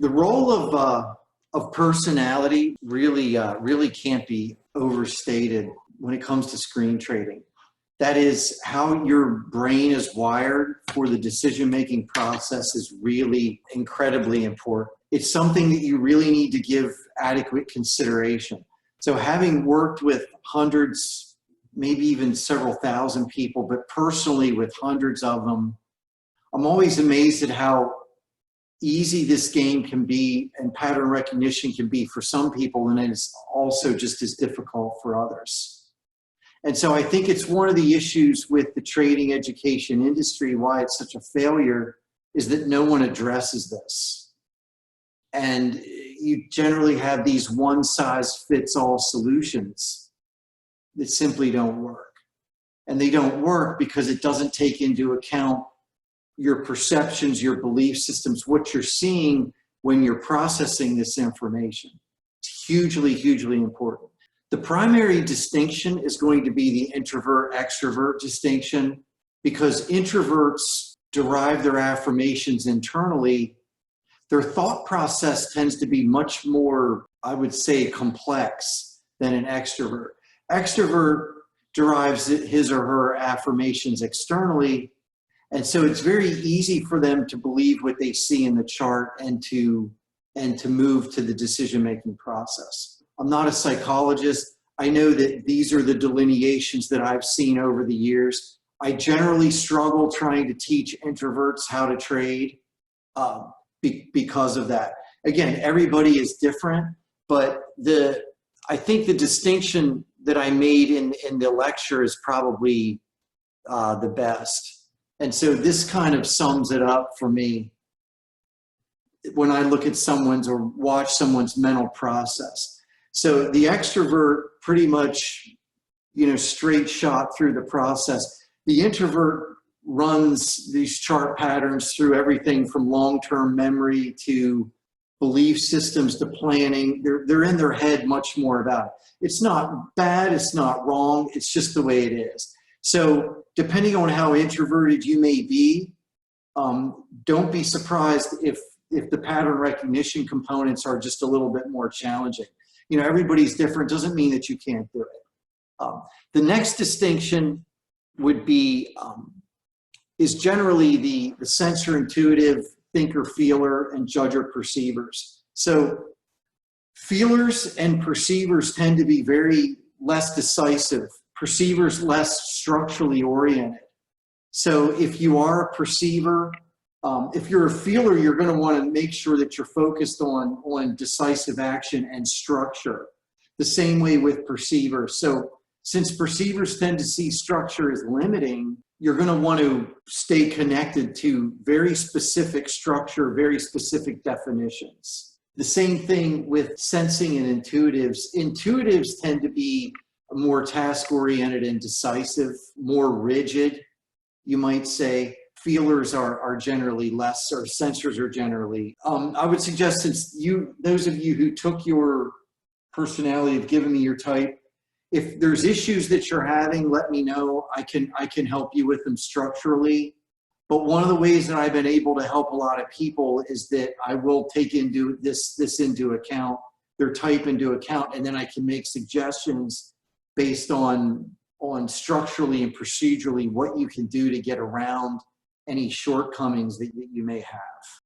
The role of personality really can't be overstated when it comes to screen trading. That is, how your brain is wired for the decision-making process is really incredibly important. It's something that you really need to give adequate consideration. So having worked with hundreds, maybe even several thousand people, but personally with hundreds of them, I'm always amazed at how easy this game can be and pattern recognition can be for some people, and it's also just as difficult for others. And so I think it's one of the issues with the trading education industry, why it's such a failure, is that no one addresses this. And you generally have these one-size-fits-all solutions that simply don't work. And they don't work because it doesn't take into account your perceptions, your belief systems, what you're seeing when you're processing this information. It's hugely, hugely important. The primary distinction is going to be the introvert-extrovert distinction, because introverts derive their affirmations internally. Their thought process tends to be much more, I would say, complex than an extrovert. Extrovert derives his or her affirmations externally, and so it's very easy for them to believe what they see in the chart and to move to the decision-making process. I'm not a psychologist. I know that these are the delineations that I've seen over the years. I generally struggle trying to teach introverts how to trade because of that. Again, everybody is different, but I think the distinction that I made in the lecture is probably the best. And so this kind of sums it up for me when I look at someone's or watch someone's mental process. So the extrovert pretty much, straight shot through the process. The introvert runs these chart patterns through everything from long-term memory to belief systems to planning. They're in their head much more about it. It's not bad, it's not wrong, it's just the way it is. So depending on how introverted you may be, don't be surprised if the pattern recognition components are just a little bit more challenging. Everybody's different, doesn't mean that you can't do it. The next distinction would be, is generally the sensor intuitive, thinker feeler, and judger perceivers. So feelers and perceivers tend to be very less decisive, perceivers less structurally oriented. So if you are a perceiver, if you're a feeler, you're going to want to make sure that you're focused on decisive action and structure. The same way with perceivers. So since perceivers tend to see structure as limiting, you're going to want to stay connected to very specific structure, very specific definitions. The same thing with sensing and intuitives. Intuitives tend to be more task-oriented and decisive, more rigid, you might say. Feelers are generally less, or sensors are generally. I would suggest, since those of you who took your personality have given me your type, if there's issues that you're having, let me know. I can help you with them structurally. But one of the ways that I've been able to help a lot of people is that I will take this into account, their type into account, and then I can make suggestions based on structurally and procedurally what you can do to get around any shortcomings that you may have.